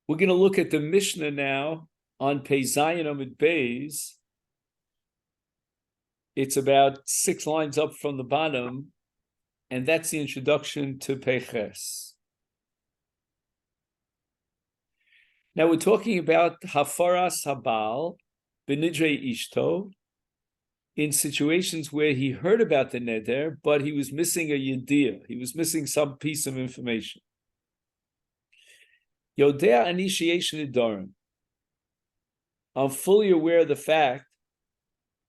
We're going to look at the Mishnah now on Pei Zayin Amud Beis. It's about 6 lines up from the bottom, and that's the introduction to Pei Ches. Now we're talking about Hafaras Habal Benidrei Ishto, in situations where he heard about the neder, but he was missing a yediyah. He was missing some piece of information. Yodea initiation Nedarim. I'm fully aware of the fact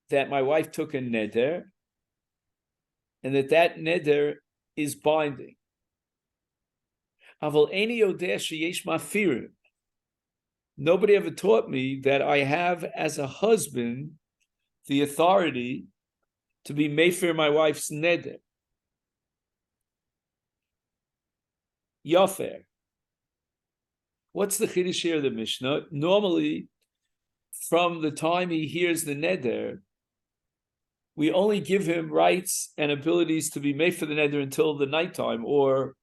that my wife took a neder, and that neder is binding. Aval eni yodea sheyesh mafirim. Nobody ever taught me that I have, as a husband, the authority to be mefer my wife's neder. Yofer. What's the chiddush here of the Mishnah? Normally, from the time he hears the neder, we only give him rights and abilities to be mefer the neder until the nighttime, or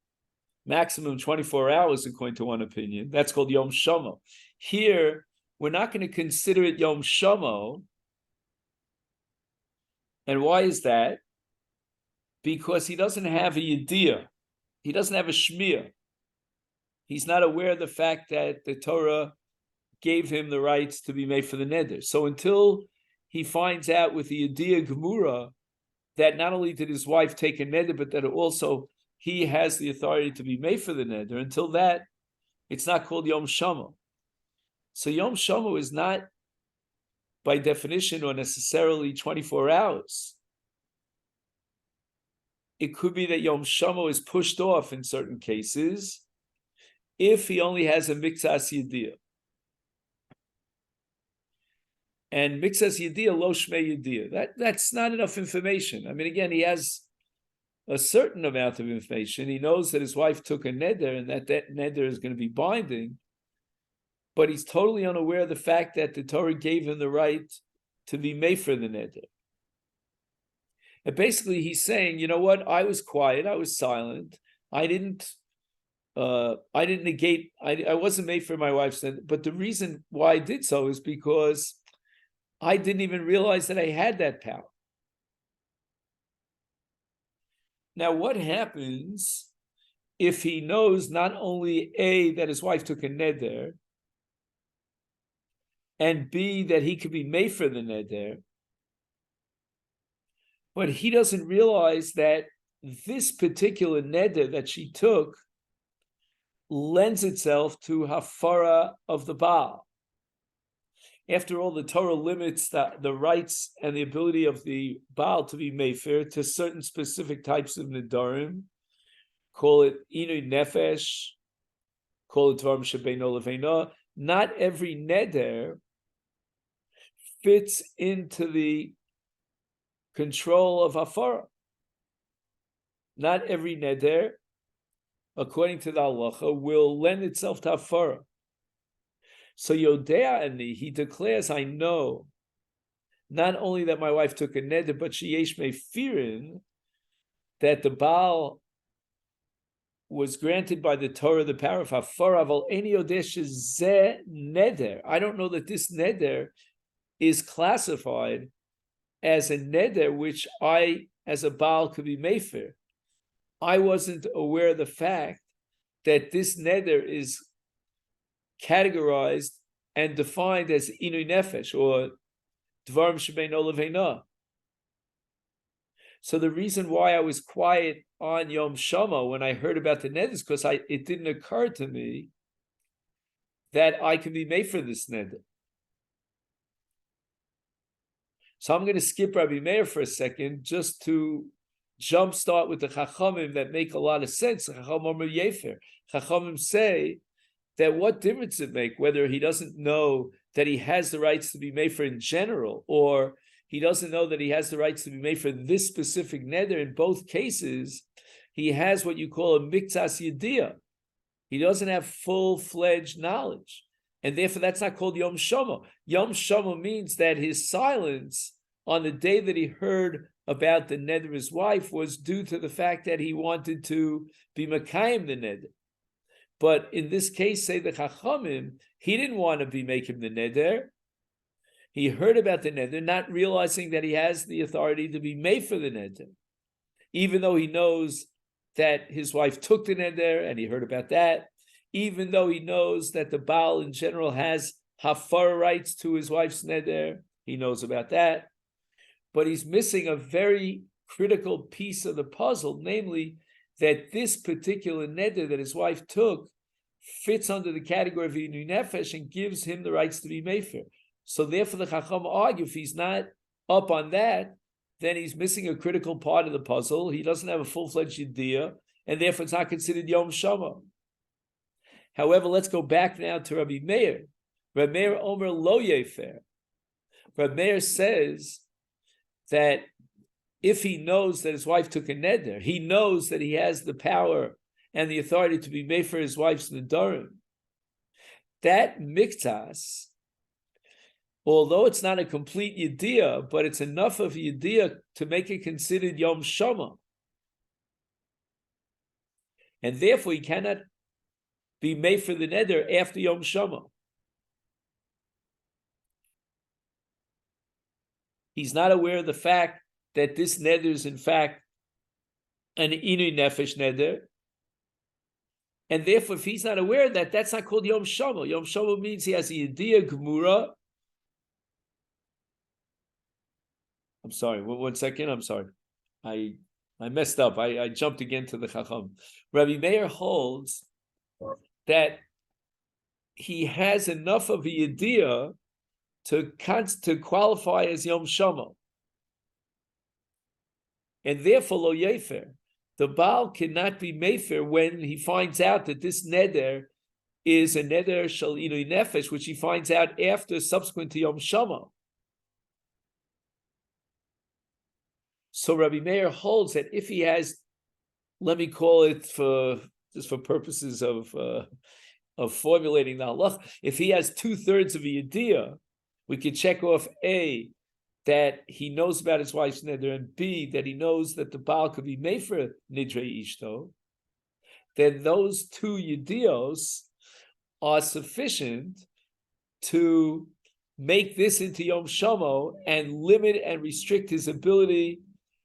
maximum 24 hours, according to one opinion. That's called Yom Shamo. Here, we're not going to consider it Yom Shamo. And why is that? Because he doesn't have a yediyah. He doesn't have a shmiyah. He's not aware of the fact that the Torah gave him the rights to be made for the neder. So until he finds out with the yediyah gemura that not only did his wife take a neder, but that also he has the authority to be made for the neder, until that, it's not called Yom Shamo. So Yom Shamo is not, by definition, or necessarily 24 hours. It could be that Yom Shamo is pushed off in certain cases if he only has a Miktsas Yediyah. And Miktsas Yediyah, Lo Shmei Yediyah. That's not enough information. I mean, again, he has a certain amount of information. He knows that his wife took a neder and that neder is going to be binding, but he's totally unaware of the fact that the Torah gave him the right to be mefer the neder. And basically he's saying, you know what, I was quiet, I was silent, I didn't negate, I wasn't mefer my wife's neder, but the reason why I did so is because I didn't even realize that I had that power. Now, what happens if he knows not only A, that his wife took a neder, and B, that he could be mefer the neder, but he doesn't realize that this particular neder that she took lends itself to hafara of the Baal. After all, the Torah limits the rights and the ability of the Baal to be mefer to certain specific types of nedarim. Call it inui nefesh, call it dvarim shebeino leveino. Not every neder fits into the control of hafara. Not every neder, according to the halacha, will lend itself to hafara. So Yodea Ani, he declares, I know not only that my wife took a neder, but sheyesh mefirin, that the Baal was granted by the Torah the power of hafara. Aval eni yodeh shezeh neder. I don't know that this neder is classified as a neder which I, as a Baal, could be mefer. I wasn't aware of the fact that this neder is categorized and defined as inui nefesh, or dvarim shebeino leveina. So the reason why I was quiet on Yom Shama when I heard about the neder is because it didn't occur to me that I could be made for this neder. So I'm going to skip Rabbi Meir for a second just to jumpstart with the Chachamim that make a lot of sense. The Chachamim say that what difference it make whether he doesn't know that he has the rights to be made for in general, or he doesn't know that he has the rights to be made for this specific neder. In both cases, he has what you call a miktsas yediyah. He doesn't have full-fledged knowledge. And therefore, that's not called Yom Shama. Yom Shama means that his silence on the day that he heard about the neder of his wife was due to the fact that he wanted to be Makayim the neder. But in this case, say the Chachamim, he didn't want to be making the neder. He heard about the neder, not realizing that he has the authority to be made for the neder, even though he knows that his wife took the neder, and he heard about that, even though he knows that the Baal in general has hafara rights to his wife's neder, he knows about that, but he's missing a very critical piece of the puzzle, namely that this particular neder that his wife took fits under the category of Inu Nefesh and gives him the rights to be mefer. So therefore the Chacham argue if he's not up on that, then he's missing a critical part of the puzzle. He doesn't have a full-fledged Yediyah, and therefore it's not considered Yom Shama. However, let's go back now to Rabbi Meir. Rabbi Meir Omer Lo Yefer. Rabbi Meir says that if he knows that his wife took a neder, he knows that he has the power and the authority to be made for his wife's Nedarim. That miktas, although it's not a complete Yediyah, but it's enough of a Yediyah to make it considered Yom Shama. And therefore he cannot be made for the neder after Yom Shama. He's not aware of the fact that this neder is in fact an Inu Nefesh neder. And therefore, if he's not aware of that, that's not called Yom Shama. Yom Shama means he has a Yediyah Gemura. I'm sorry, one second, I'm sorry. I messed up. I jumped again to the Chacham. Rabbi Meir holds that he has enough of a Yediyah to qualify as Yom Shama. And therefore, Lo Yefer, the Baal cannot be Mefer when he finds out that this neder is a neder shel Inui Nefesh, which he finds out after, subsequent to Yom Shama. So Rabbi Meir holds that if he has, let me call it for purposes of formulating the halach, if he has 2/3 of a Yediyah, we could check off A, that he knows about his wife's neder, and B, that he knows that the Baal could be made for Nidrei Ishto, then those 2 Yediyos are sufficient to make this into Yom Shama and limit and restrict his ability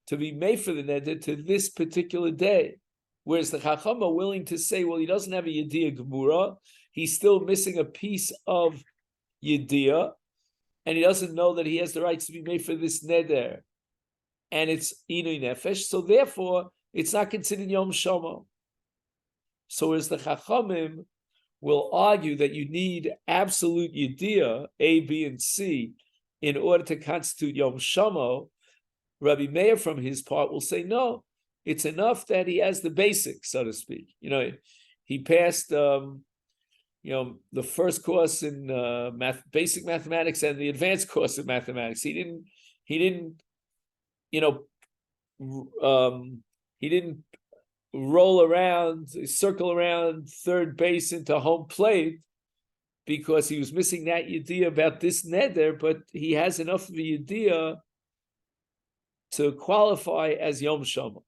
to be made for the neder to this particular day. Whereas the Chacham are willing to say, well, he doesn't have a Yediyah Gemura, he's still missing a piece of Yediyah, and he doesn't know that he has the rights to be made for this neder, and it's Inui Nefesh, so therefore it's not considered Yom Shama. So as the Chachamim will argue that you need absolute Yediyah, A, B, and C, in order to constitute Yom Shama, Rabbi Meir from his part will say, no, it's enough that he has the basics, so to speak. He passed the first course in basic mathematics and the advanced course of mathematics. He didn't circle around third base into home plate because he was missing that Yediyah about this neder, but he has enough of a Yediyah to qualify as Yom Shama.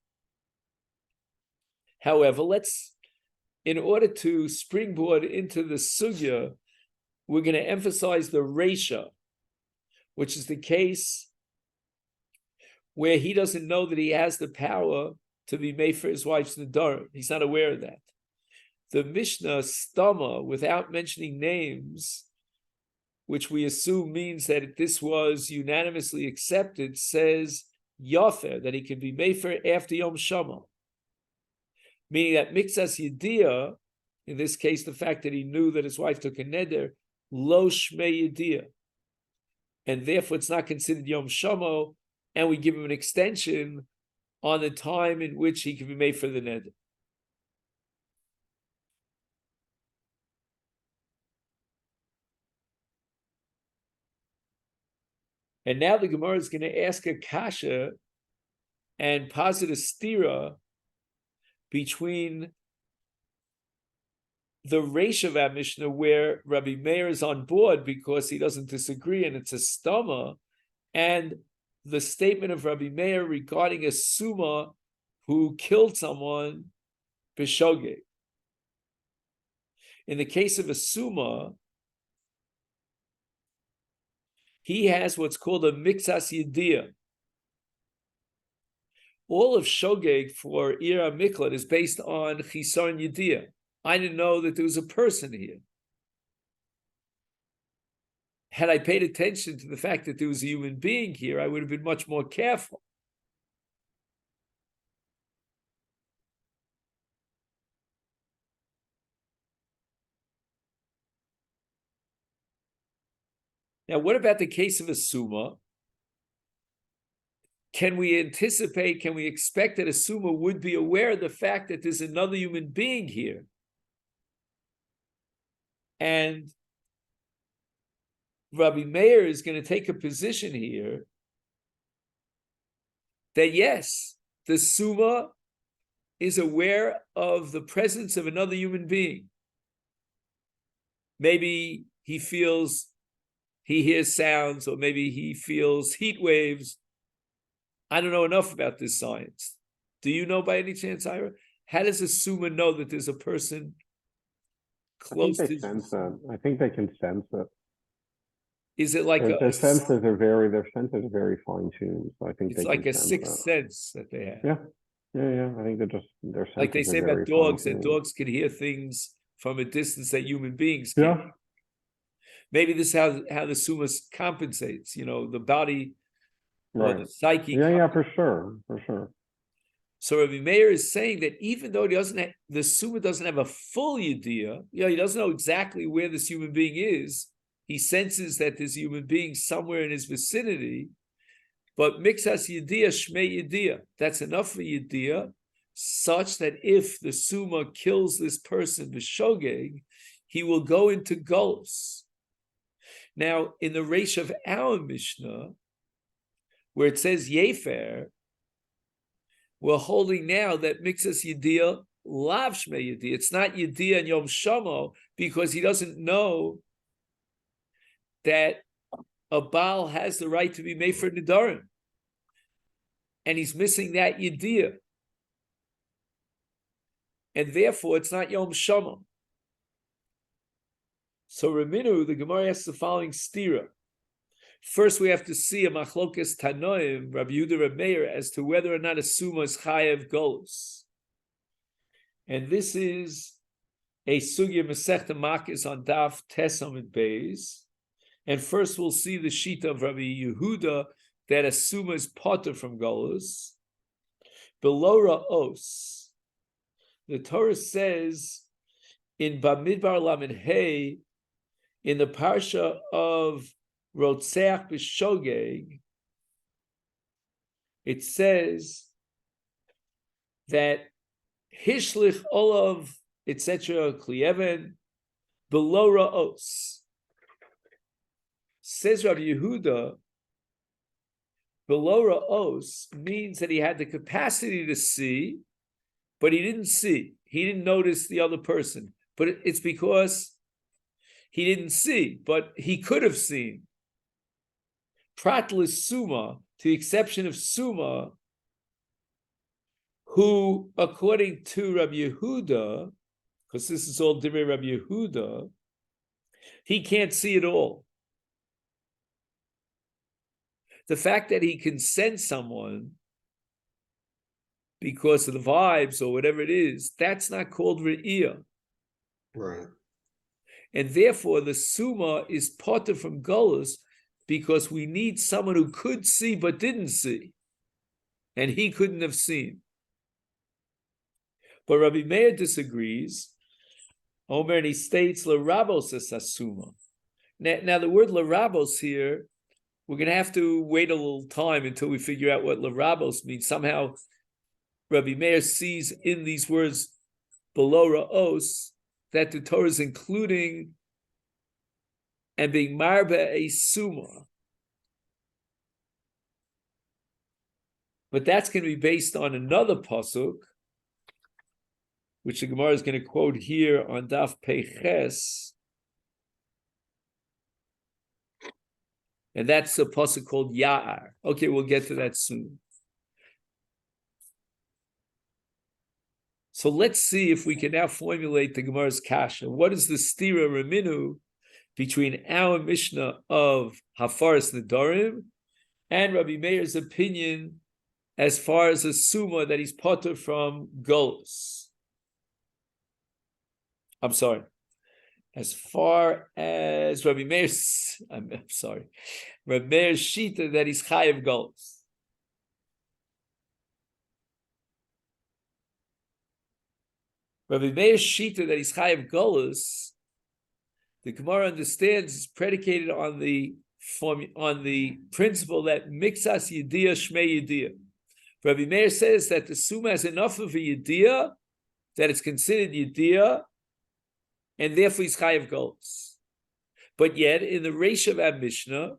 However, in order to springboard into the sugya, we're going to emphasize the reisha, which is the case where he doesn't know that he has the power to be made for his wife's nedarim. He's not aware of that. The Mishnah Stama, without mentioning names, which we assume means that this was unanimously accepted, says Yafer, that he can be made for after Yom Shama. Meaning that Mikzas Yediyah, in this case, the fact that he knew that his wife took a neder, Lo Shmei Yediyah. And therefore it's not considered Yom Shama, and we give him an extension on the time in which he can be made for the neder. And now the Gemara is going to ask a kasha and posit a stira between the Reish of our Mishnah, where Rabbi Meir is on board because he doesn't disagree and it's a stama, and the statement of Rabbi Meir regarding a suma who killed someone b'shogeg. In the case of a suma, he has what's called a mixas yediyah. All of shogeg for ira miklat is based on chisaron yediyah. I didn't know that there was a person here. Had I paid attention to the fact that there was a human being here, I would have been much more careful. Now, what about the case of a suma? Can we anticipate, can we expect that a suma would be aware of the fact that there's another human being here? And Rabbi Meir is going to take a position here that yes, the suma is aware of the presence of another human being. Maybe he hears sounds, or maybe he feels heat waves. I don't know enough about this science. Do you know by any chance, Ira? How does a suma know that there's a person close to? Sense that. I think they can sense it. Is it like their senses are very fine tuned. So I think it's like a sixth sense that they have. Yeah. I think their senses like they say about dogs, that dogs can hear things from a distance that human beings can. Yeah. Maybe this is how the suma compensates. The body, right? Or the psyche. Yeah, for sure. So Rabbi Meir is saying that even though the suma doesn't have a full yediyah, he doesn't know exactly where this human being is. He senses that there's a human being somewhere in his vicinity, but mixas yediyah, shmei yediyah, that's enough for yediyah, such that if the suma kills this person, b'shogeg, he will go into golus. Now, in the reish of our Mishnah, where it says yefer, we're holding now that mixas yediyah, lav shmei yediyah. It's not yediyah and yom shamo, because he doesn't know that a Baal has the right to be made for Nedarim. And he's missing that yediyah. And therefore, it's not Yom Shama. So Raminu, the Gemara asks the following stira. First, we have to see a machlokas tanoim, Rabbi Yehuda, Rabbi Meir, as to whether or not a suma is chayev golus. And this is a sugya Masechet Makis on Daf Tesam and Beis. And first we'll see the sheet of Rabbi Yehuda that a suma is potter from golus. Below Ra'os, the Torah says in Bamidbar Lamed Hey, in the parsha of Rotzeach B'Shogeg, it says that Hishlich Olav, etc., Klieven, below Ra'os. Says Rabbi Yehuda, below Ra'os means that he had the capacity to see, but he didn't see. He didn't notice the other person. But it's because he didn't see, but he could have seen. Pratlis Suma, to the exception of Suma, who, according to Rabbi Yehuda, because this is all Divrei Rabbi Yehuda, he can't see it all. The fact that he can sense someone because of the vibes or whatever it is, that's not called re'iyah. Right. And therefore, the suma is potter from golus because we need someone who could see but didn't see. And he couldn't have seen. But Rabbi Meir disagrees. Omer, and he states, L'rabos es asuma. Now, the word L'rabos here, we're going to have to wait a little time until we figure out what L'rabos means. Somehow, Rabbi Meir sees in these words below Ra'os that the Torah is including and being marbe a suma. But that's going to be based on another pasuk, which the Gemara is going to quote here on Daf Peiches. And that's a pasuk called Ya'ar. Okay, we'll get to that soon. So let's see if we can now formulate the Gemara's kasha. What is the stira reminu between our Mishnah of Hafaras Nedarim and Rabbi Meir's opinion as far as a suma that he's potter from Golus? I'm sorry. As far as Rabbi Meir's, Rabbi Meir's shita that he's chayav Golus. Rabbi Meir's shita that he's chayav Golus, the Gemara understands is predicated on the principle that mixas yediyah shmei yediyah. Rabbi Meir says that the suma has enough of a yediyah that it's considered yediyah, and therefore he's chayav Golus. But yet, in the Reish of our Mishnah,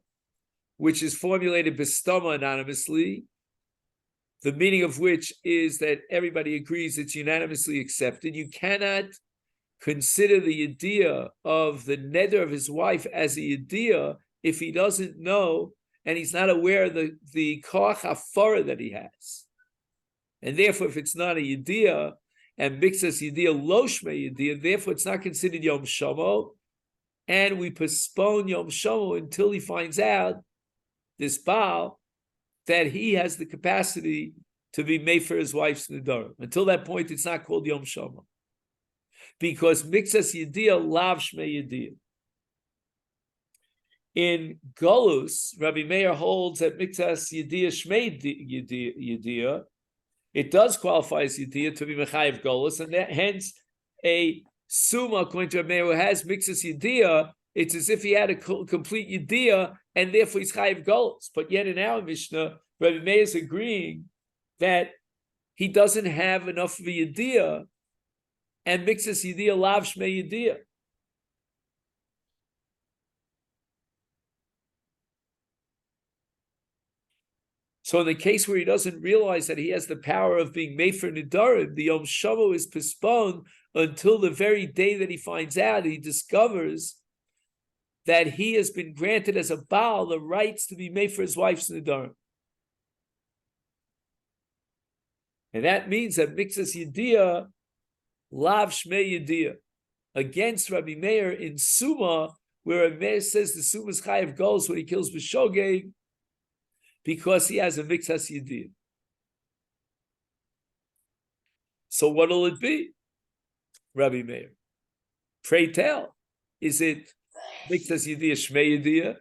which is formulated b'stama anonymously, the meaning of which is that everybody agrees it's unanimously accepted, you cannot consider the idea of the neder of his wife as a idea if he doesn't know and he's not aware of the koach hafara that he has. And therefore, if it's not a yediyah and mixas yediyah lo shmei yediyah, therefore it's not considered Yom Shamo, and we postpone Yom Shamo until he finds out, this Baal, that he has the capacity to be made for his wife's nedarim. Until that point, it's not called Yom Shamo, because mixas yediyah lav shmei yediyah. In Golus, Rabbi Meir holds that mixas yediyah shmei yediyah, it does qualify as yediyah to be mechayev Golus, and that, hence a suma according to Rabbi Meir who has mixas yediyah, it's as if he had a complete yediyah, and therefore he's chayev Golus. But yet in our Mishnah, Rabbi Meir is agreeing that he doesn't have enough of a yediyah, and mixas yediyah lav shmei yediyah. So in the case where he doesn't realize that he has the power of being made for nedarim, the Yom Shamo is postponed until the very day that he finds out, he discovers that he has been granted as a Baal the rights to be made for his wife's nedarim. And that means that mixas yediyah lav shmei yediyah, against Rabbi Meir in Suma, where Rabbi Meir says the Suma is chayav Golus when he kills b'shogeg, because he has a mixas yediyah. So what'll it be, Rabbi Meir? Pray tell. Is it mixas yediyah shmei yediyah,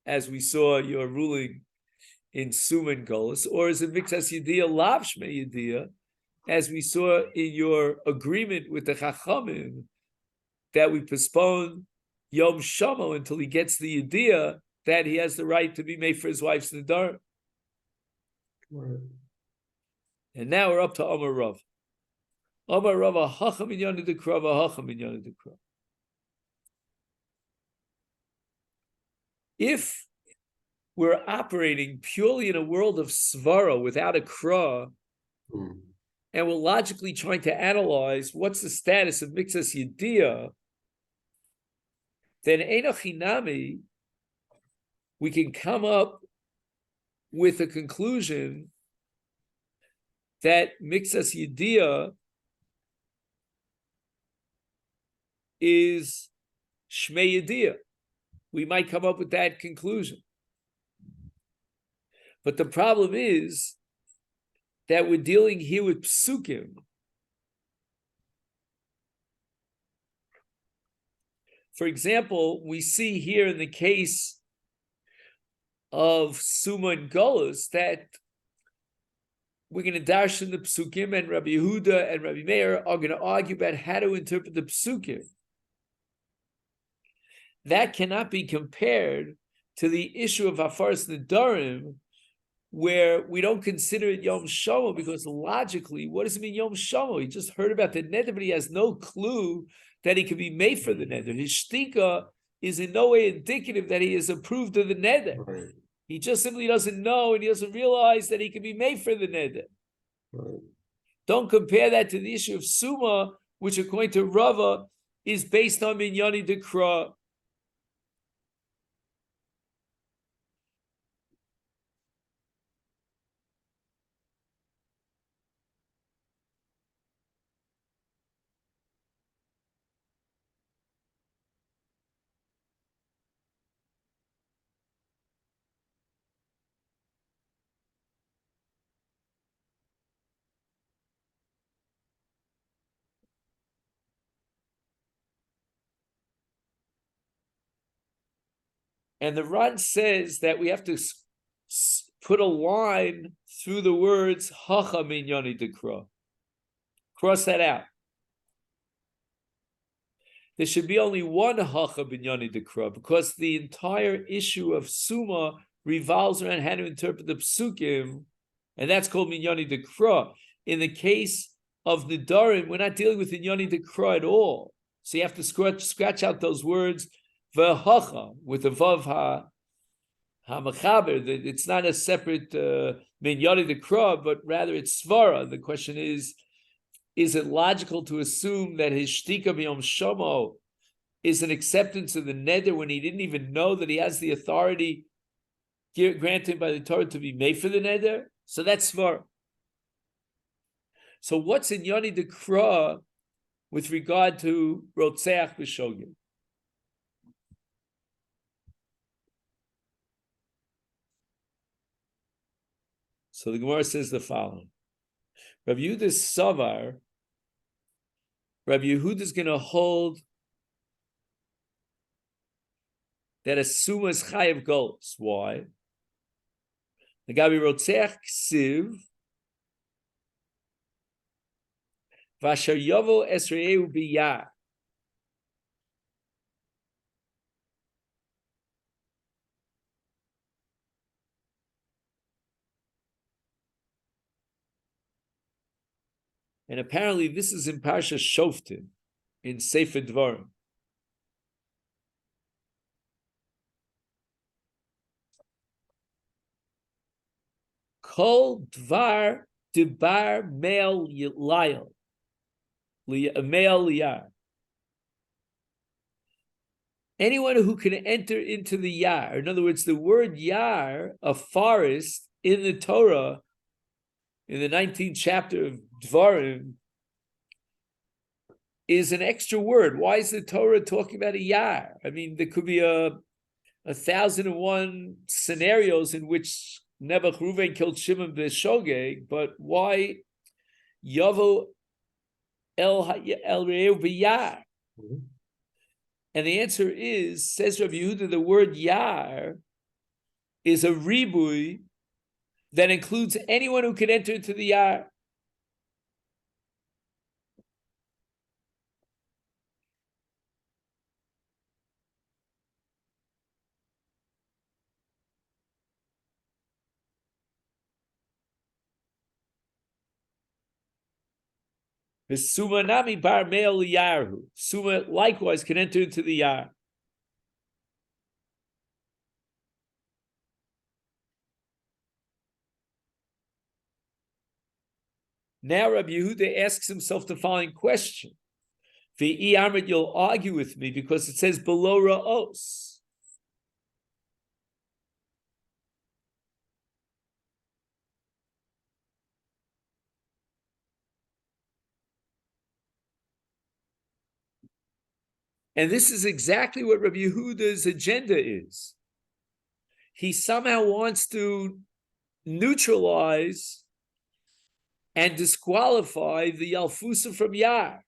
as we saw your ruling in Suma and Golus, or is it mixas yediyah lav shmei yediyah, as we saw in your agreement with the Chachamim that we postpone Yom Shamo until he gets the yediyah that he has the right to be made for his wife's nedarim. Right. And now we're up to Amar Rav. Amar Rav, a hacham in Yana Dekra, a hacham in Yana Dekra. If we're operating purely in a world of svara without a kra, and we're logically trying to analyze what's the status of mixas yediyah, then Einochinami, we can come up with a conclusion that mixas yediyah is shmei yediyah. We might come up with that conclusion. But the problem is that we're dealing here with psukim. For example, we see here in the case of Suma and Golus that we're going to darshan the psukim, and Rabbi Yehuda and Rabbi Meir are going to argue about how to interpret the psukim. That cannot be compared to the issue of Hafaras Nedarim, where we don't consider it Yom Shamo, because logically, what does it mean Yom Shamo? He just heard about the neder, but he has no clue that he can be made for the neder. His shtika is in no way indicative that he is approved of the neder. Right. He just simply doesn't know, and he doesn't realize that he can be made for the neder. Right. Don't compare that to the issue of Suma, which according to Rava is based on Minyani Dekra. And the Ran says that we have to put a line through the words Hacha Minyani Dekra. Cross that out. There should be only one Hacha Minyani Dekra, because the entire issue of Suma revolves around how to interpret the Psukim, and that's called Minyani Dekra. In the case of Nedarim, we're not dealing with Minyani Dekra at all. So you have to scratch out those words, V'hacha, with the Vav HaMachaber. It's not a separate Minyani Dekra, but rather it's Svara. The question is it logical to assume that his Shtika B'Yom Shomo is an acceptance of the Neder when he didn't even know that he has the authority granted by the Torah to be made for the Neder? So that's Svara. So what's in Yoni Dekra with regard to Rotzeach B'Shogeg? So the Gemara says the following. Rabbi Yehuda's Savar, Rabbi Yehuda is going to hold that a Suma is Chayav Golos. Why? The Gabi Rotzeach Ksiv, Vasher Yovo Esreu Biyah. And apparently this is in Parsha Shoftim, in Sefer Dvarim. Kol Dvar Dibar Me'al Layel. Me'al Yar. Anyone who can enter into the Yar, in other words, the word Yar, a forest, in the Torah, in the 19th chapter of Dvarim, is an extra word. Why is the Torah talking about a Yar? I mean, there could be a 1,001 scenarios in which Nebuch Ruvain killed Shimon b'Shogeg, but why Yavo El Re'eu B'Yar? And the answer is, says Rabbi Yehuda, the word Yar is a ribui that includes anyone who can enter into the Yar. The Suma Nami Bar Me'al Yarhu. Suma likewise can enter into the Yar. Now Rabbi Yehuda asks himself the following question. V'i Amrit, you'll argue with me because it says below Ra'os. And this is exactly what Rabbi Yehuda's agenda is. He somehow wants to neutralize and disqualify the Yalfusa from Yar.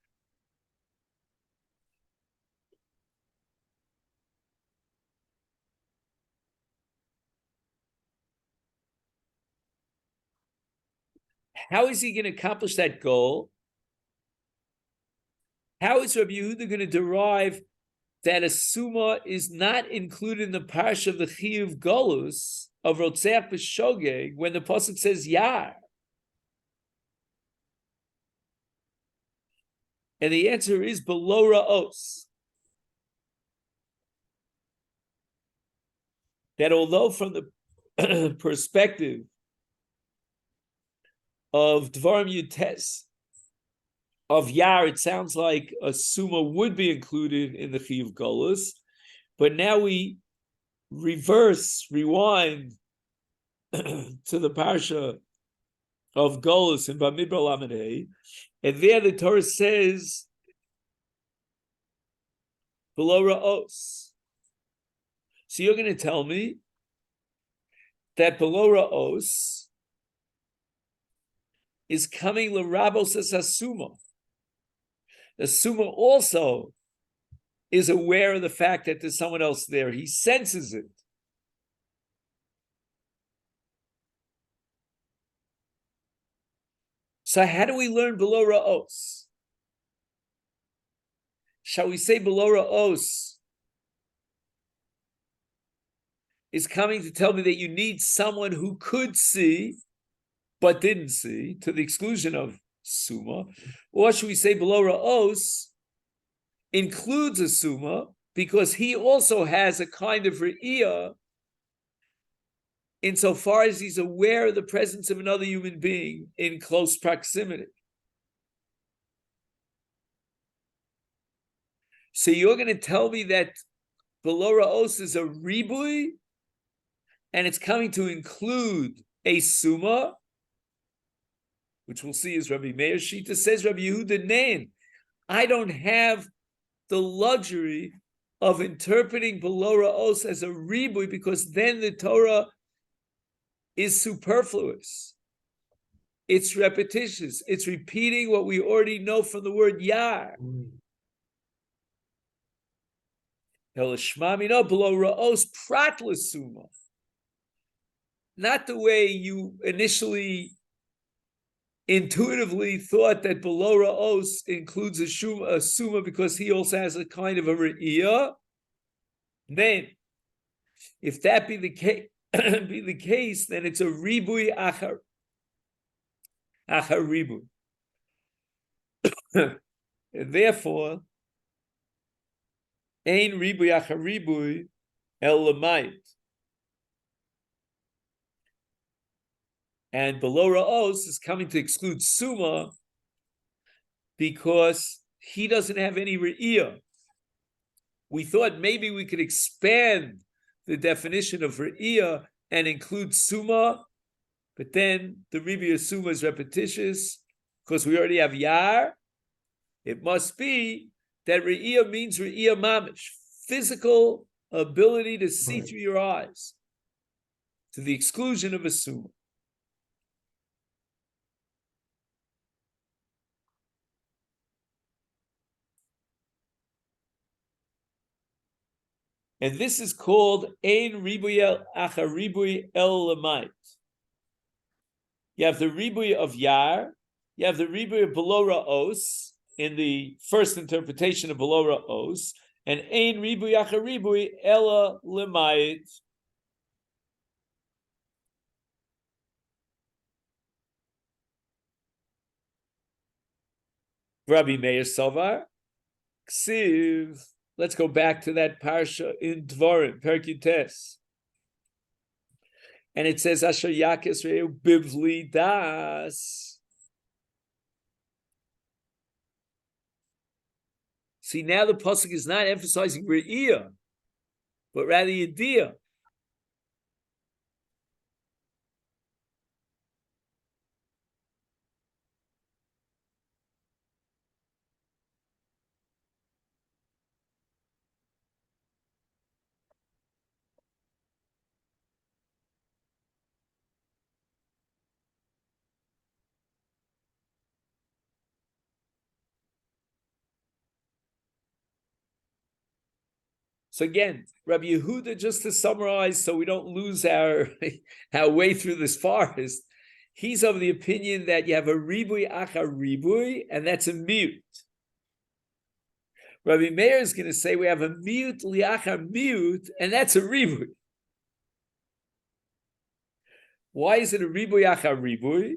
How is he going to accomplish that goal? How is Rabbi Yehuda going to derive that a Suma is not included in the parsha of the Chiyuv Golus of Rotzeach B'Shogeg when the pasuk says Yar? And the answer is below Ra'os. That although from the perspective of Dvarim Yutes, of Yar, it sounds like a Suma would be included in the Chiyuv Golus, but now we rewind to the Parsha of Golus in Bamidbar Lamed Hey, and there the Torah says below Ra'os. So you're going to tell me that below Ra'os is coming L'Rabos as a Suma. The Suma also is aware of the fact that there's someone else there. He senses it. So how do we learn below ra'os? Shall we say below ra'os is coming to tell me that you need someone who could see but didn't see, to the exclusion of suma? Or should we say below ra'os includes a suma because he also has a kind of re'iyah insofar as he's aware of the presence of another human being in close proximity? So you're going to tell me that below ra'os is a ribui, and it's coming to include a suma, which we'll see is Rabbi Meir Shita. Says Rabbi Yehuda Nein, I don't have the luxury of interpreting below ra'os as a ribui because then the Torah is superfluous. It's repetitious. It's repeating what we already know from the word yar. No, below ra'os prat l'suma. Not the way you initially intuitively thought that below ra'os includes a suma because he also has a kind of a re'iyah. Then, if that be the case, then it's a ribui achar ribui. And therefore, ein ribui achar ribui el lamayit. And below ra'os is coming to exclude suma because he doesn't have any re'iyah. We thought maybe we could expand the definition of re'iyah and include suma, but then the ribui of suma is repetitious because we already have yar. It must be that re'iyah means re'iyah mamish, physical ability to see through your eyes, to the exclusion of a suma. And this is called ein ribui achar ribui el lamayit. You have the ribui of yar, you have the ribui of below ra'os in the first interpretation of below ra'os, and ein ribui achar ribui ela lamayit. Rabbi Meir Sovar, ksiv. Let's go back to that parsha in Dvarim, Perek Yutes. And it says, Asher Yakes Reu Bivli Das. See, now the pasuk is not emphasizing Re'iyah, but rather Yediyah. So again, Rabbi Yehuda, just to summarize so we don't lose our way through this forest, he's of the opinion that you have a ribui achar ribui, and that's a mute. Rabbi Meir is going to say we have a mute liachar mute, and that's a ribui. Why is it a ribui achar ribui?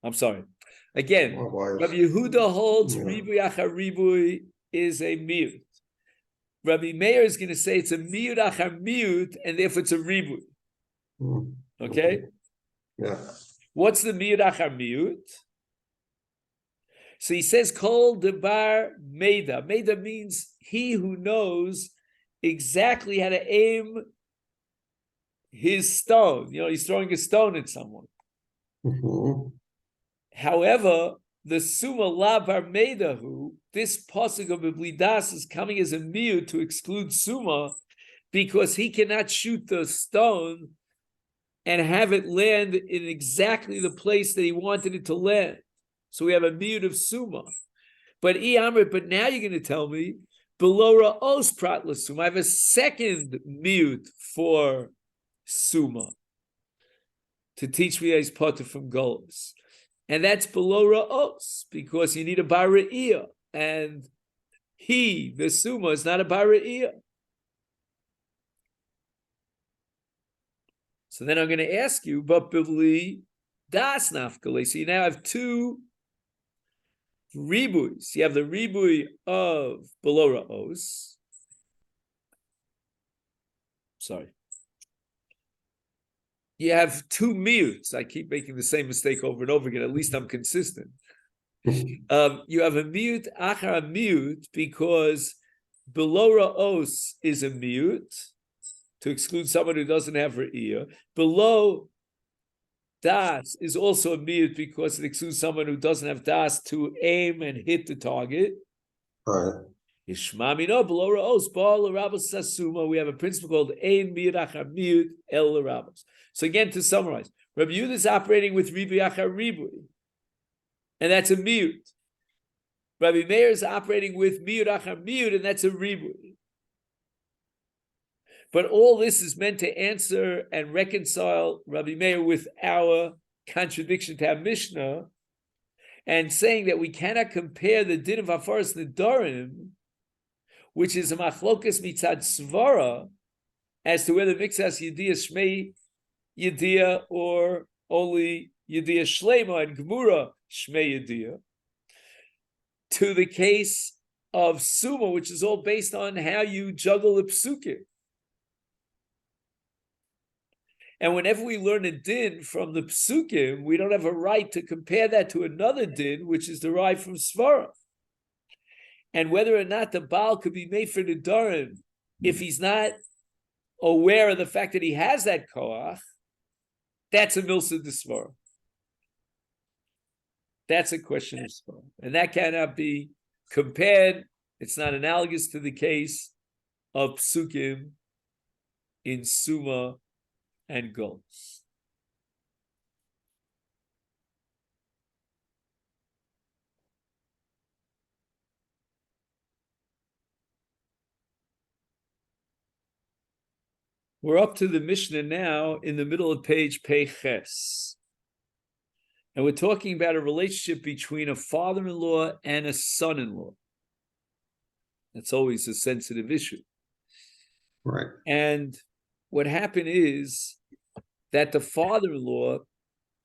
I'm sorry. Again, Rabbi Yehuda holds ribui achar ribui is a mute. Rabbi Meir is going to say it's a mute achar mute, and therefore it's a ribui. Okay? Yeah. What's the mute achar mute? So he says, Kol debar meida. Meida means he who knows exactly how to aim his stone. You know, he's throwing a stone at someone. However, the suma labar meidahu, this pasuk of Biblidas is coming as a mute to exclude suma because he cannot shoot the stone and have it land in exactly the place that he wanted it to land. So we have a mute of suma. But now you're going to tell me below ra'os prat l'suma. I have a second mute for suma. to teach me his potter from Golos. And that's below Ra'os, because you need a Bar Re'iyah. And he, the Suma, is not a Bar Re'iyah. So then I'm going to ask you, but Bivli Das Nafkale. So you now have two ribuis. You have the ribui of below Ra'os. Sorry. You have two mutes. I keep making the same mistake over and over again. At least I'm consistent. You have a mute, achar a mute, because below Ra'os is a mute, to exclude someone who doesn't have Re'iyah. Below Das is also a mute because it excludes someone who doesn't have Das to aim and hit the target. Right. Ishmamino below Ra'os, Baal Rabos Sasuma. We have a principle called Ein Miyud Achar Miyud El Rabos. So again, to summarize, Rabbi Yehuda is operating with Ribui Achar Ribui, and that's a miyut. Rabbi Meir is operating with miyut achar miyut, and that's a ribui. But all this is meant to answer and reconcile Rabbi Meir with our contradiction to our Mishnah, and saying that we cannot compare the din of Hafaras Nedarim, which is a machlokas mitzad svara, as to whether mixas yediyah shmei yediyah or only yediyah shlema and gemura shmei yediyah, to the case of Suma, which is all based on how you juggle the psukim. And whenever we learn a din from the psukim, we don't have a right to compare that to another din, which is derived from svara. And whether or not the Baal could be made for Nedarim, if he's not aware of the fact that he has that koach, that's a milsa d'svara. That's a question of svara. And that cannot be compared. It's not analogous to the case of psukim in Suma and Golos. We're up to the Mishnah now in the middle of page Pei Ches. And we're talking about a relationship between a father-in-law and a son-in-law. That's always a sensitive issue. Right. And what happened is that the father-in-law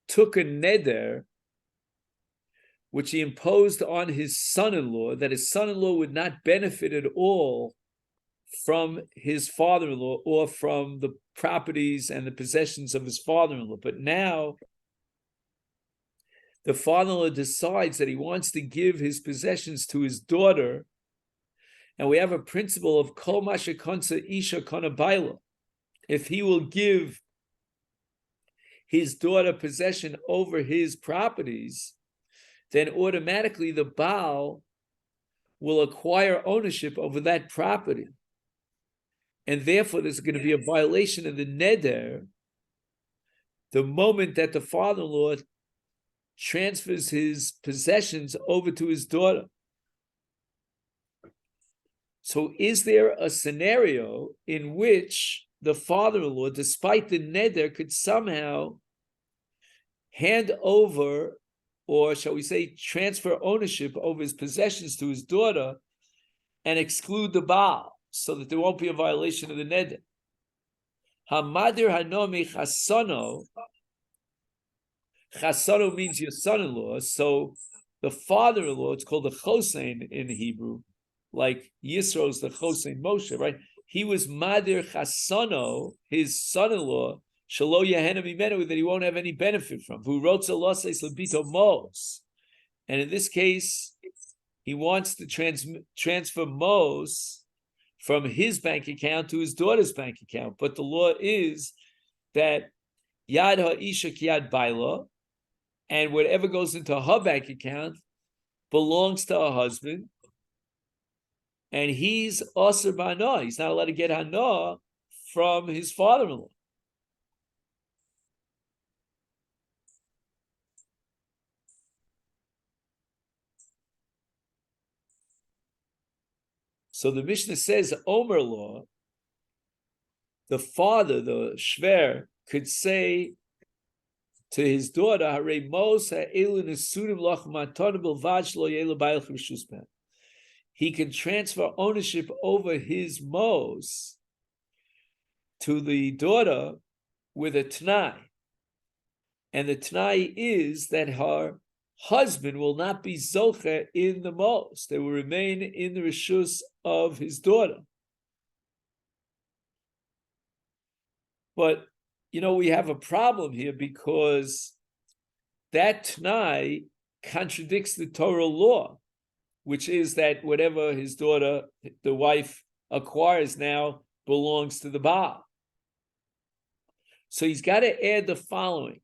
took a neder, which he imposed on his son-in-law, that his son-in-law would not benefit at all from his father-in-law or from the properties and the possessions of his father-in-law. But now the father-in-law decides that he wants to give his possessions to his daughter, and we have a principle of kol masha konsa isha kona baila. If he will give his daughter possession over his properties, then automatically the Baal will acquire ownership over that property. And therefore, there's going to be a violation of the neder the moment that the father-in-law transfers his possessions over to his daughter. So is there a scenario in which the father-in-law, despite the neder, could somehow hand over, or shall we say, transfer ownership over his possessions to his daughter and exclude the Baal, so that there won't be a violation of the neder? Hamadir hanomi chasono. Chasono means your son-in-law. So the father-in-law, it's called the chosein in Hebrew, like Yisro's the chosein Moshe, right? He was madir chasono, his son-in-law, shelo yehena mimenu, that he won't have any benefit from. Who wrote zaloses lebito mos, and in this case, he wants to transfer mos from his bank account to his daughter's bank account. But the law is that yad ha'isha kiyad baila, and whatever goes into her bank account belongs to her husband, and he's aser b'hana. He's not allowed to get hana from his father-in-law. So the Mishnah says, Omer law, the father, the shver, could say to his daughter, Harei Mos ha'elu nesunim loch matana bilvad shelo yeh l'bayil reshus ben. He can transfer ownership over his mos to the daughter with a t'nai. And the t'nai is that her husband will not be zoche in the mos. They will remain in the reshus of his daughter. But, we have a problem here because that t'nai contradicts the Torah law, which is that whatever his daughter, the wife, acquires now belongs to the Baal. So he's got to add the following.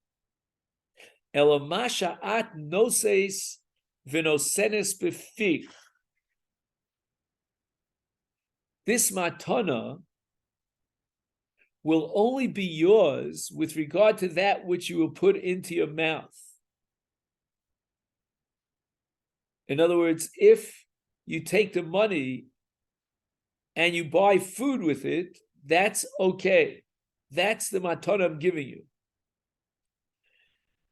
Elamasha at noses v'nosenes befich. This matana will only be yours with regard to that which you will put into your mouth. In other words, if you take the money and you buy food with it, that's okay. That's the matana I'm giving you.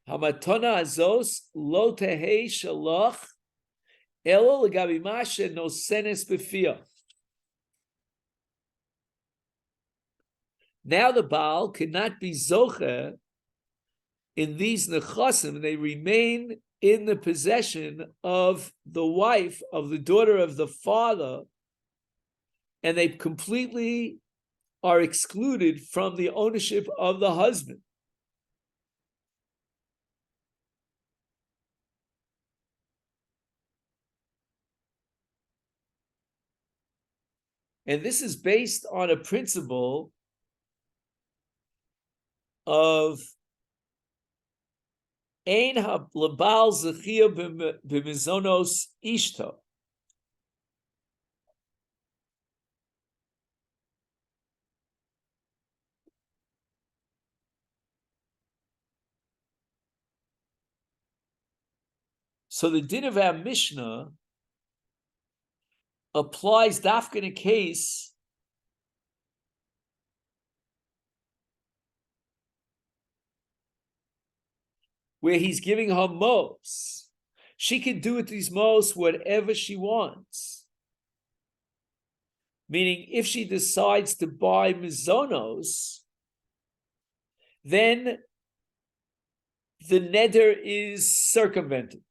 Hamatana azos lo tehei shalach elo legabi mashe nosenes befiyah. Now the Baal cannot be zocher in these nechasim. They remain in the possession of the wife, of the daughter of the father, and they completely are excluded from the ownership of the husband. And this is based on a principle of Ein ha-labal zechia b'mizonos ishto. So the din of our Mishnah applies dafka in a case where he's giving her mos. She can do with these mos whatever she wants. Meaning, if she decides to buy mizonos, then the neder is circumvented.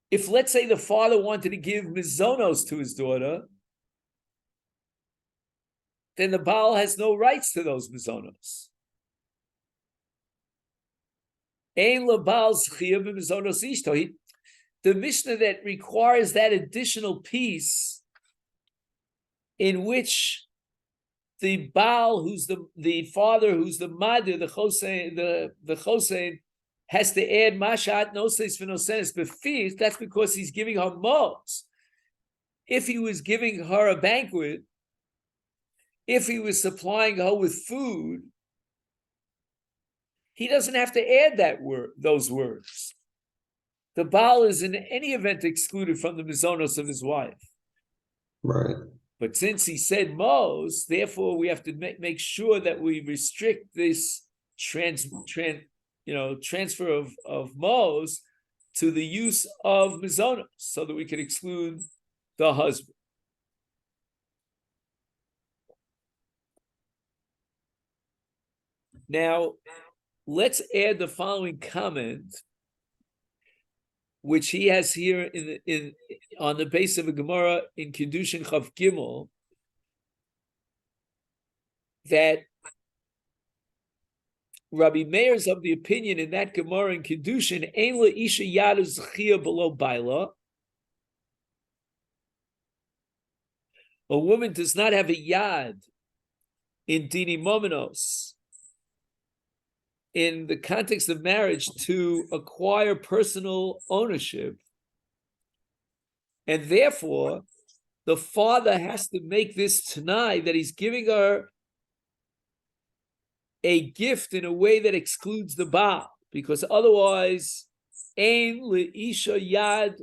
If, let's say, the father wanted to give mizonos to his daughter, then the Baal has no rights to those mizonos. Ein lebal zechia b'mizonos ishto. The Mishnah that requires that additional piece in which the Baal, who's the father, who's the Madir, the Chosein, has to add Mashat Noses V'Nosenes B'Fich, that's because he's giving her mos. If he was giving her a banquet, if he was supplying her with food, he doesn't have to add those words. The Baal is in any event excluded from the mizonos of his wife. Right. But since he said mos, therefore we have to make sure that we restrict this transfer of mos to the use of mizonos, so that we can exclude the husband. Now, let's add the following comment, which he has here on the base of a Gemara in Kiddushin Chav Gimel, that Rabbi Meir is of the opinion in that Gemara in Kiddushin, Ein le'isha yadu zechia below baila. A woman does not have a yad in dini momenos, in the context of marriage, to acquire personal ownership. And therefore, the father has to make this t'nai that he's giving her a gift in a way that excludes the Baal, because otherwise, ein le'isha yad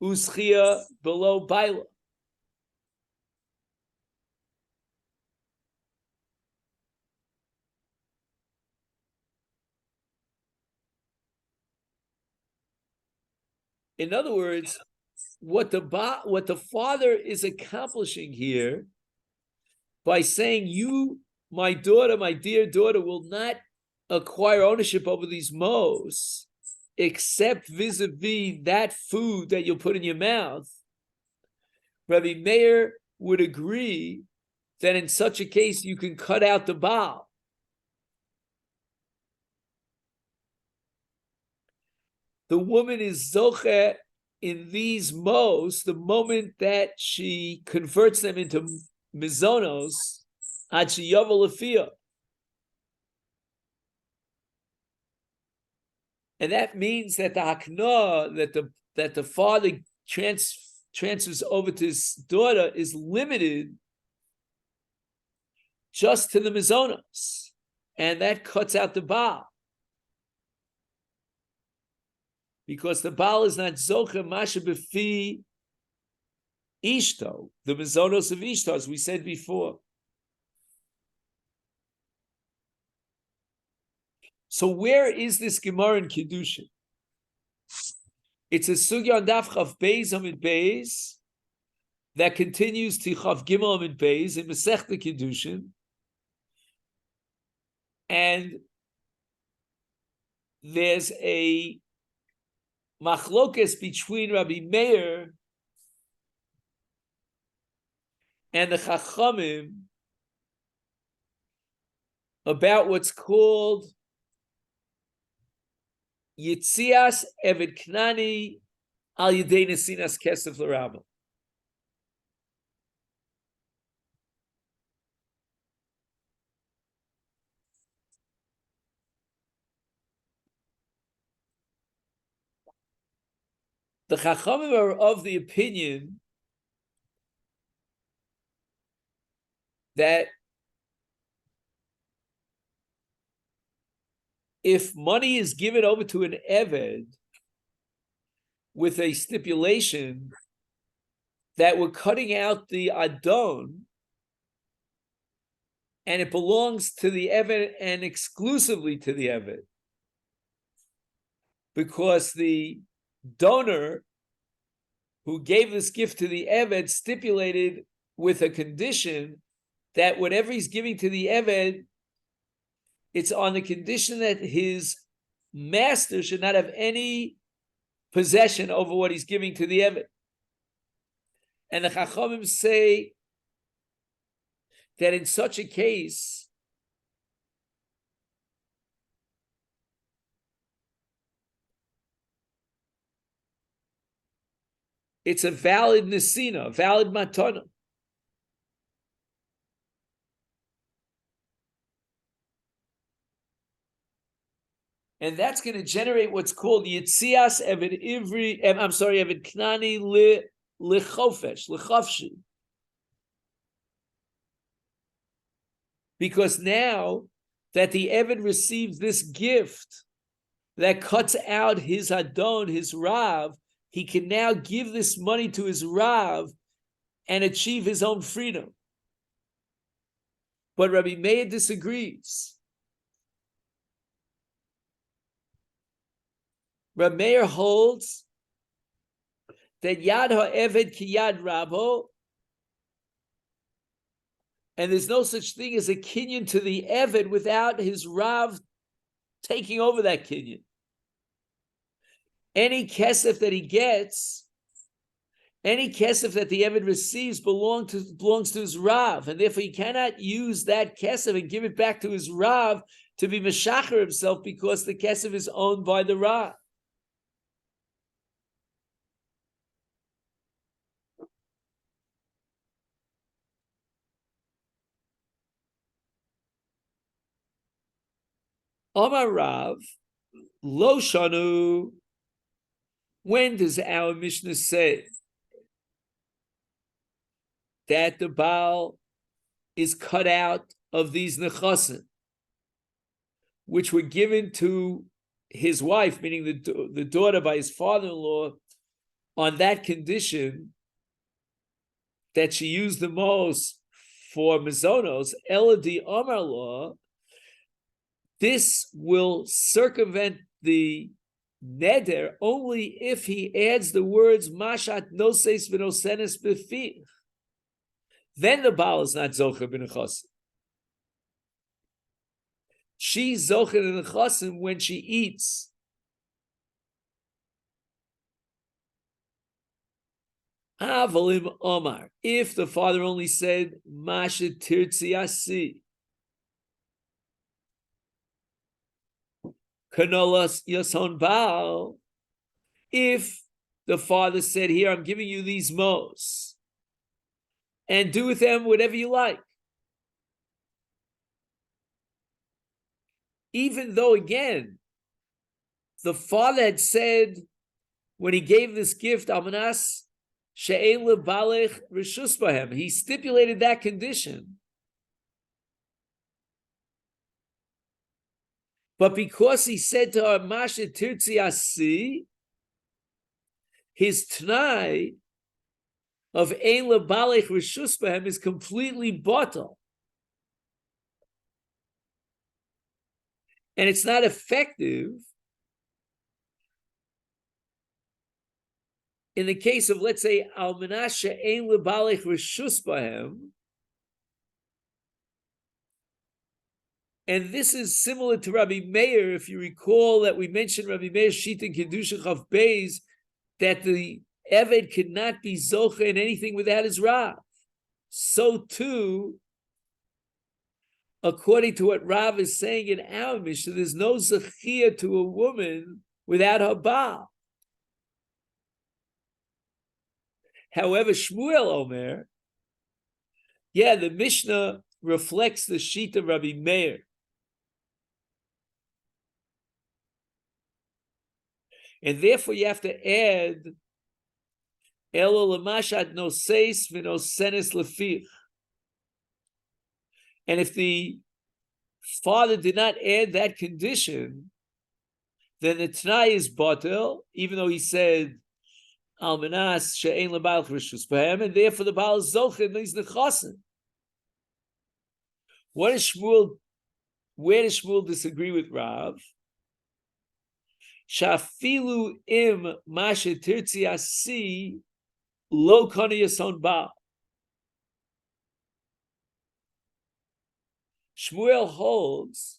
uschia below baila. In other words, what the father is accomplishing here by saying, you, my daughter, my dear daughter, will not acquire ownership over these mohs except vis-a-vis that food that you'll put in your mouth. Rabbi Meir would agree that in such a case you can cut out the Baal. The woman is zoche in these mohs the moment that she converts them into mizonos, ad sheyavel lefiyah. And that means that the hakna that the father transfers over to his daughter is limited just to the mizonos, and that cuts out the Baal. Because the Baal is not zoche masha b'fi ishto, the mizonos of ishto, as we said before. So where is this Gemara in Kiddushin? It's a sugya on daf chav beis amid beis that continues to chav gimel amid beis in Masechet Kiddushin, and there's a machlokes between Rabbi Meir and the Chachamim about what's called Yitzias Eved Knani al Yedei Nesinas Kesef L'Rabba. The Chachamim are of the opinion that if money is given over to an Eved with a stipulation that we're cutting out the Adon and it belongs to the Eved and exclusively to the Eved, because the donor who gave this gift to the Eved stipulated with a condition that whatever he's giving to the Eved, it's on the condition that his master should not have any possession over what he's giving to the Eved. And the Chachamim say that in such a case, it's a valid nesina, a valid matana. And that's going to generate what's called Yitzias Eved Ivri, Eved Knani Lechofesh, Lechofshi. Because now that the Eved receives this gift that cuts out his Adon, his Rav, he can now give this money to his Rav and achieve his own freedom. But Rabbi Meir disagrees. Rabbi Meir holds that Yad HaEved ki Yad Rabo, and there's no such thing as a kinyan to the Eved without his Rav taking over that kinyan. Any kesef that he gets, any kesef that the Eved receives belongs to his Rav, and therefore he cannot use that kesef and give it back to his Rav to be meshacher himself, because the kesef is owned by the Rav. Omar Rav, Lo Shanu. When does our Mishnah say that the Baal is cut out of these nechasim, which were given to his wife, meaning the daughter by his father-in-law, on that condition that she used the most for mizonos, Eladi Omar law? This will circumvent the neder only if he adds the words mashat noses v'nosenes b'fi. Then the Baal is not zocher b'nechasim. She's zocher in nechasim when she eats. Avalim Omar. If the father only said mashet tirtzi asi, kanolas yason Baal. If the father said, "Here, I'm giving you these mos, and do with them whatever you like," even though again the father had said when he gave this gift, Almanas she'ein lebalech reshus bahem, he stipulated that condition. But because he said to her, Mashet tirtzi asi, his t'nai of ein lebalech reshus bahem is completely bottle. And it's not effective in the case of, let's say, Almanas she'ein lebalech reshus bahem. And this is similar to Rabbi Meir. If you recall that we mentioned Rabbi Meir's sheet in Kedusha Chav Beis, that the Eved cannot be Zocha in anything without his Rav. So too, according to what Rav is saying in our Mishnah, there's no Zechia to a woman without her Baal. However, Shmuel Omer, the Mishnah reflects the sheet of Rabbi Meir. And therefore you have to add Elo Lamashat Noseis V'Nosenes Lefich. And if the father did not add that condition, then the T'nai is Batel, even though he said Almanas She'ein Lebalch Rishus B'hem, and therefore the Baal is Zocher and he's Nechasim. Where does Shmuel disagree with Rav? Shafilu im mashet tirtzi asi lo kani yason Baal. Shmuel holds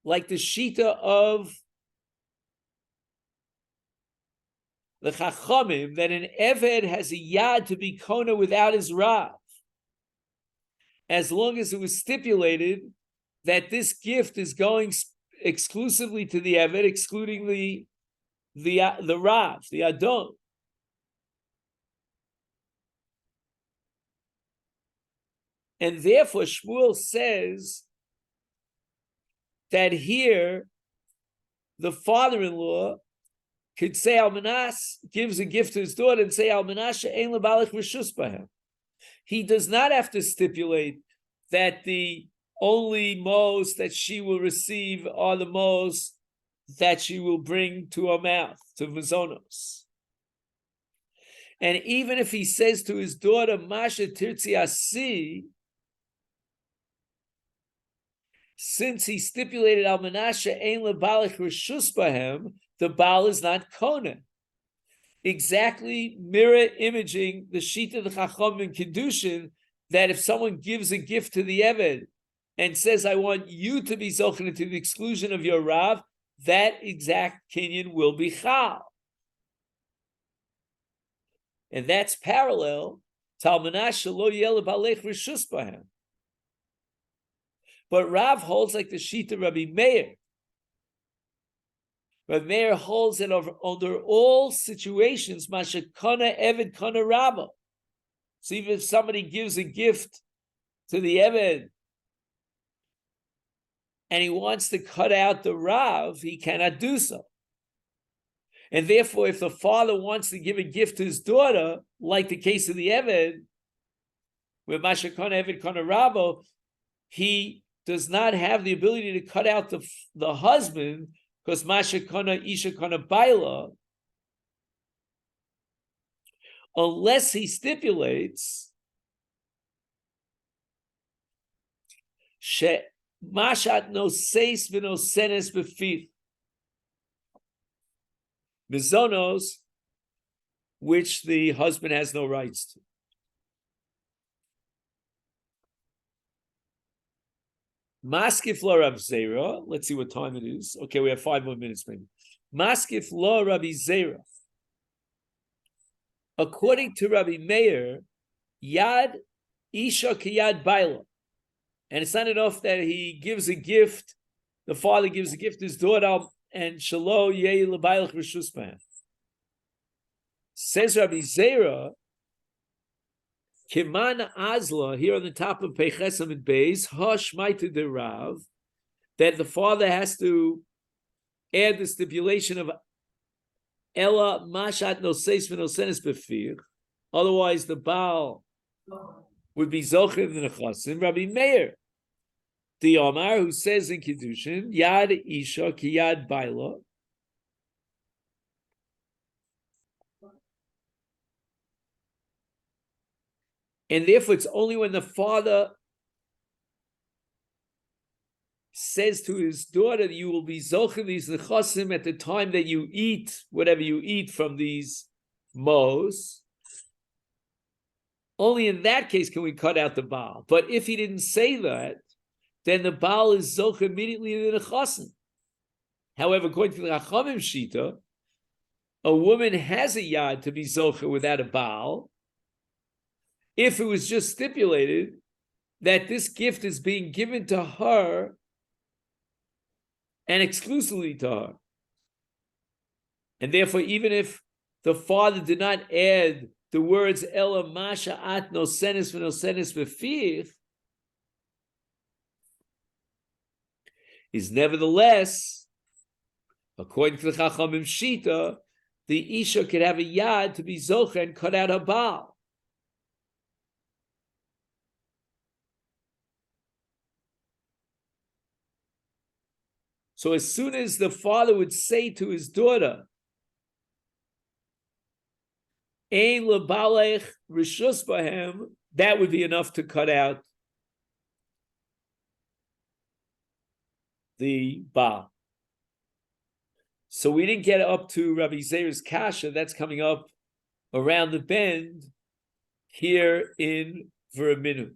like the shita of the Chachamim that an Eved has a yad to be kona without his Rav, as long as it was stipulated that this gift is going exclusively to the Eved, excluding the Rav, the Adon. And therefore, Shmuel says that here the father-in-law could say Almanas gives a gift to his daughter and say Almanas she'ein lebalech reshus bahem. He does not have to stipulate that the only mos that she will receive are the mos that she will bring to her mouth, to Mazonos. And even if he says to his daughter, Masha Tirtzi Asi, since he stipulated Almanasha Ein Lebalech Reshus Bahem, the Baal is not Kona. Exactly mirror imaging the sheet of the Chacham in Kedushin, that if someone gives a gift to the Eved and says, I want you to be Zochen to the exclusion of your Rav, that exact Kinyan will be Chal. And that's parallel to Almanasha Lo Yel Lebalech Reshus Bahem. But Rav holds like the sheet of Rabbi Meir. Rabbi Meir holds that under all situations, Masha Kana Eved Kana Rabba. So even if somebody gives a gift to the Eved and he wants to cut out the Rav, he cannot do so. And therefore, if the father wants to give a gift to his daughter, like the case of the Eved, where Masha Kana Eved Kana Rabba, he does not have the ability to cut out the husband, because Masha Kana Isha Kana Baila, unless he stipulates Mashat no seis v'no senes b'fich. Mizonos, which the husband has no rights to. Maskif lo Rav Zera. Let's see what time it is. Okay, we have 5 more minutes maybe. Maskif lo Rabbi Zera. According to Rabbi Meir, Yad Isha Kiyad Baila. And it's not enough that he gives a gift, the father gives a gift to his daughter, and Shalo Yei L'Bailach Rishus B'hem. Says Rabbi Zera, Kiman Azla, here on the top of Peichesam and Beis, Hush Maita de Rav, that the father has to add the stipulation of Ella Mashat no Seis no Senes Befir, otherwise the Baal would be Zocher in the Nechasim. Rabbi Meir, the Omar, who says in Kiddushin, Yad Isha ki Yad Baila, and therefore it's only when the father says to his daughter, you will be Zocher these Nechasim at the time that you eat whatever you eat from these mows. Only in that case can we cut out the Baal. But if he didn't say that, then the Baal is Zocher immediately in the Nechasim. However, according to the Chachamim Shita, a woman has a yad to be Zocher without a Baal if it was just stipulated that this gift is being given to her and exclusively to her. And therefore, even if the father did not add the words Ela Masha At No Senes Befich, is nevertheless, according to the Chachamim Shita, the Isha could have a yad to be Zocher and cut out her Baal. So as soon as the father would say to his daughter, Ein lebalech rishus bahem, that would be enough to cut out the Baal. So we didn't get up to Rabbi Zera's Kasha. That's coming up around the bend here in Veraminu.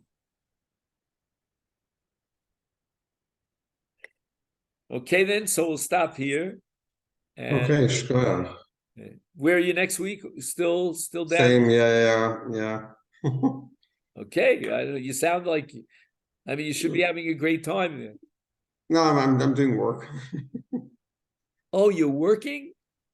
Okay, then, so we'll stop here. And Okay, shkoyach. where are you next week? Still down? Same, yeah. Okay, I don't know, you sound like, I mean, you should be having a great time there. No, I'm doing work. Oh, you're working?